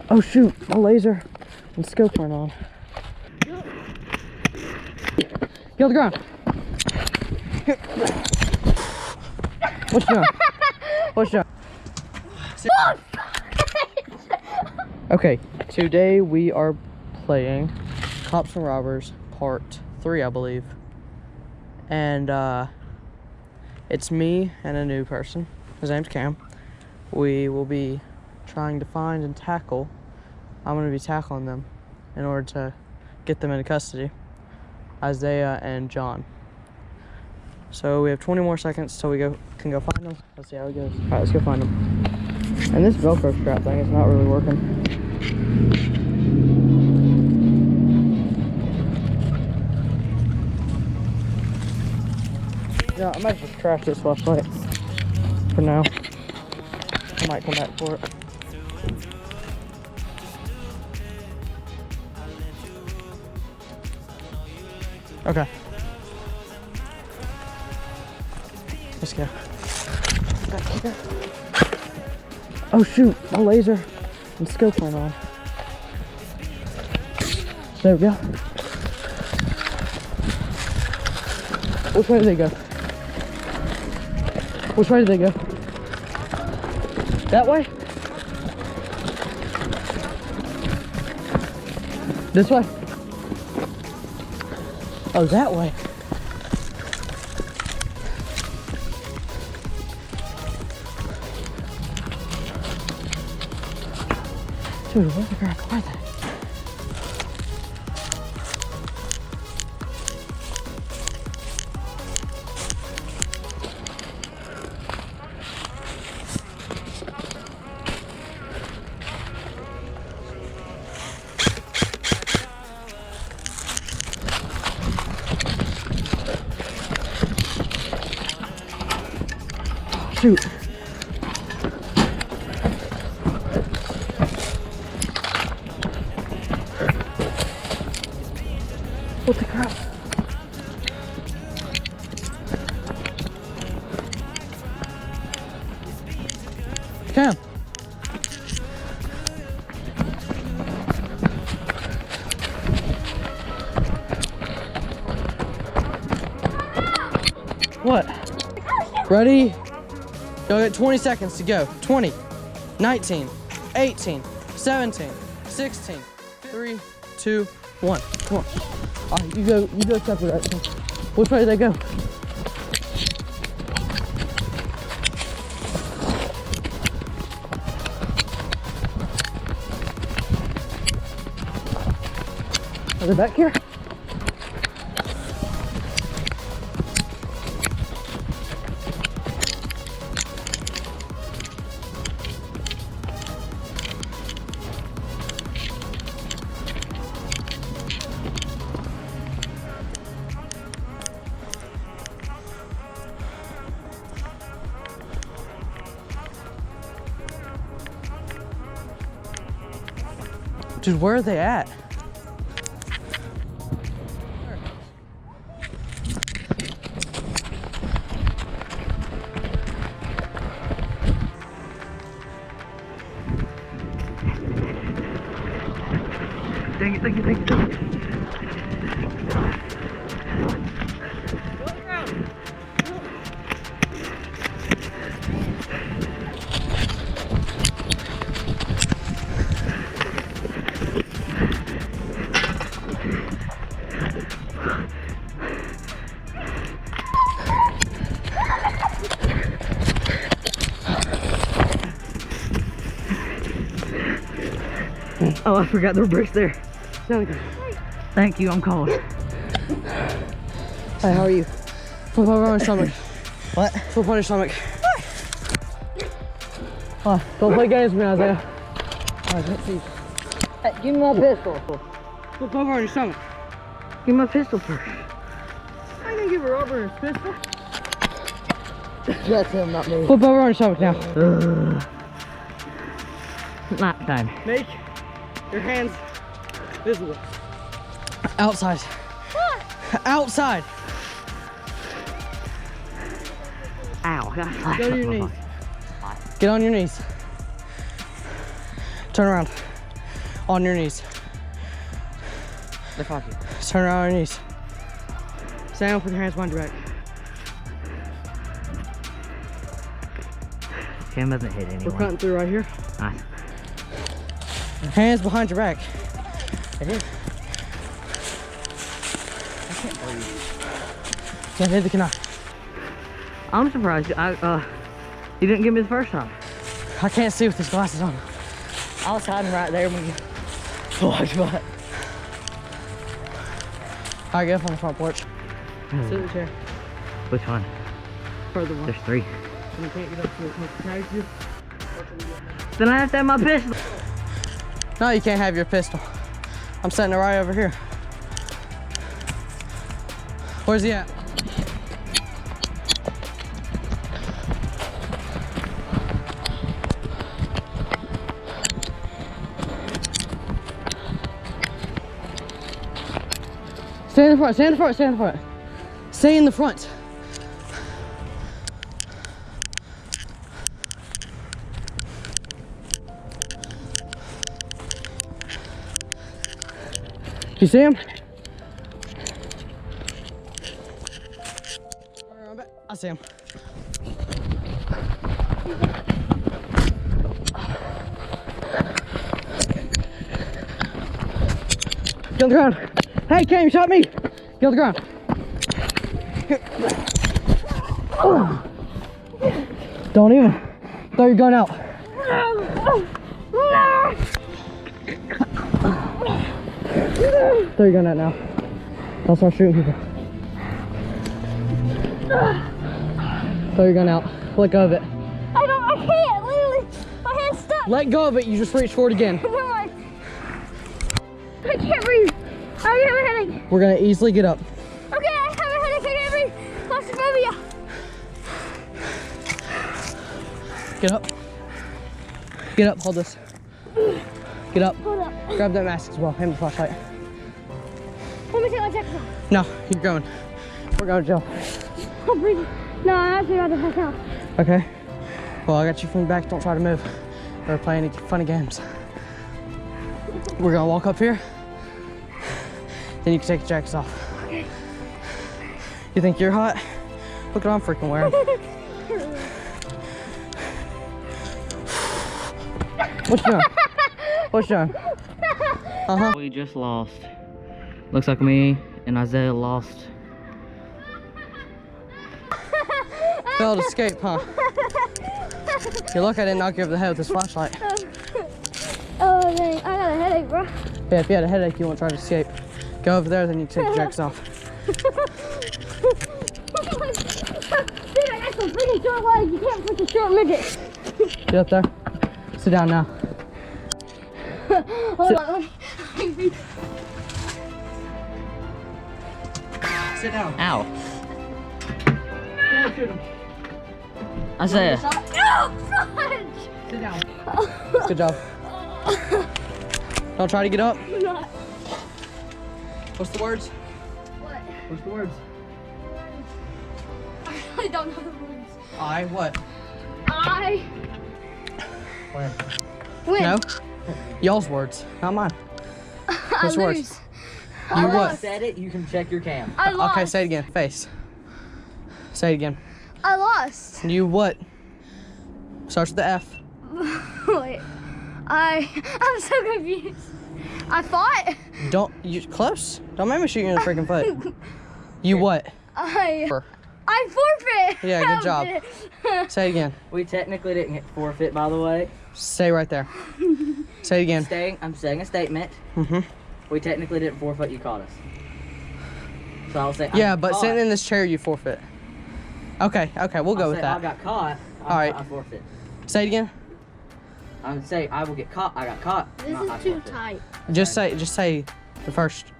Oh shoot, my laser and scope weren't on. Get on the ground. What's doing? What's doing? Okay, today we are playing Cops and Robbers Part 3, I believe. And it's me and a new person. His name's Cam. We will be trying to find and tackle. I'm going to be tackling them in order to get them into custody. Isaiah and John. So we have 20 more seconds till we can go find them. Let's see how it goes. All right, let's go find them. And this Velcro strap thing is not really working. Yeah, I might just trash this flashlight for now. I might come back for it. Okay. Let's go. Back here. Oh shoot, my laser and scope went on. There we go. Which way did they go? Which way did they go? That way? This way? Oh, that way. Dude, where the crap are they? Shoot. What the crap? Cam. What? Ready? Y'all got 20 seconds to go. 20, 19, 18, 17, 16, 3, 2, 1. Come on. All right, you go separate. Which way did they go? Are they back here? Dude, where are they at? Dang it, dang it, dang it, dang it. Oh, I forgot there were bricks there. Thank you, I'm cold. Hey, how are you? Flip over on your stomach. What? Flip on your stomach. Oh, don't play games with me, Isaiah. Alright, let's see. Hey, give me my pistol. Flip over on your stomach. Give me my pistol first. I ain't gonna give a Robert his pistol. That's him, not me. Flip over on your stomach now. Not time. Make your hands visible. Outside. Outside. Ow. Go to your knees. Get on your knees. Turn around. On your knees. They're fucking. Turn around on your knees. Stand up with your hands behind your back. Cam doesn't hit anyone. We're cutting through right here. Nice. Hands behind your back. It is. I can't breathe. Can't hit the canal. I'm surprised you didn't give me the first time. I can't see with these glasses on. I was hiding right there when you watch what. All right, get up on the front porch. Sit in the chair. Which one? Further one. There's 3. You can't get up to it. Tag you. Then I have to have my pistol. No, you can't have your pistol. I'm setting it right over here. Where's he at? Stay in the front, stay in the front, stay in the front. Stay in the front. You see him? I see him. Get on the ground. Hey, Cam, you shot me. Get on the ground. Don't even. Throw your gun out. Throw your gun out now. I'll start shooting people. Throw your gun out. Let go of it. I can't, literally. My hand's stuck. Let go of it. You just reach for it again. Never mind. I can't breathe. I have a headache. We're gonna easily get up. Okay, I have a headache. I can't breathe. Claustrophobia. Get up. Get up. Hold this. Get up. Hold up. Grab that mask as well. Hand me the flashlight. Let me take my jacket off. No, you're going. We're going to jail. I'm breathing. No, I'm actually about to pass out. Okay. Well, I got you from the back. Don't try to move or play any funny games. We're gonna walk up here. Then you can take your jackets off. Okay. You think you're hot? Look what I'm freaking wearing. What you doing? What you doing? Uh-huh. We just lost. Looks like me and Isaiah lost. Failed escape, huh? You look, I did not give the head with this flashlight. Oh, dang. I got a headache, bro. Yeah, if you had a headache, you won't try to escape. Go over there, then you can take your jackets off. Dude, I got some freaking short legs. You can't push a short midget. Get up there. Sit down now. Hold on. Sit down. Ow. Isaiah. No, fudge! Sit down. Good job. Don't try to get up. I'm not. What's the words? What? What's the words? I really don't know the words. I what? I When? win. No. Y'all's words, not mine. I What's words? lose. You I what? lost. Said it, you can check your cam. I lost. Okay, say it again. Face. Say it again. I lost. You what? Starts with the F. Wait. I'm so confused. I fought. Don't you close? Don't make me shoot you in the freaking foot. You what? I For. forfeit. Yeah, good job. Say it again. We technically didn't get forfeit, by the way. Stay right there. Say it again. I'm saying a statement. Mm-hmm. We technically didn't forfeit, you caught us. So I'll say Yeah, I'm but caught. sitting in this chair, you forfeit. Okay, we'll go I'll with say that. I got caught. All right. I forfeit. Say it again. I would say I will get caught. I got caught. This not I is too forfeit. tight. Just say the first.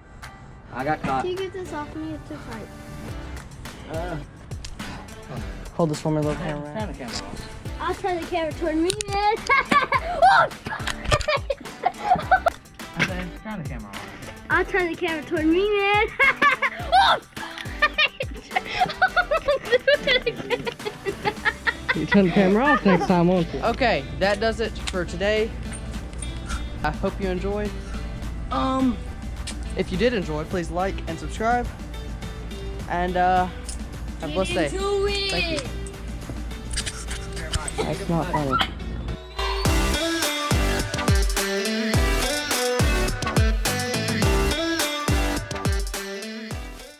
I got caught. Can you get this off me? It's too tight. Hold this for me, little camera. Turn the camera off. I'll turn the camera toward me, man. I said, turn the camera off. I'll turn the camera toward me, man. You turn the camera off next time, won't you? Okay, that does it for today. I hope you enjoyed. If you did enjoy, please like and subscribe. And have a blessed day. Thank you. That's not funny.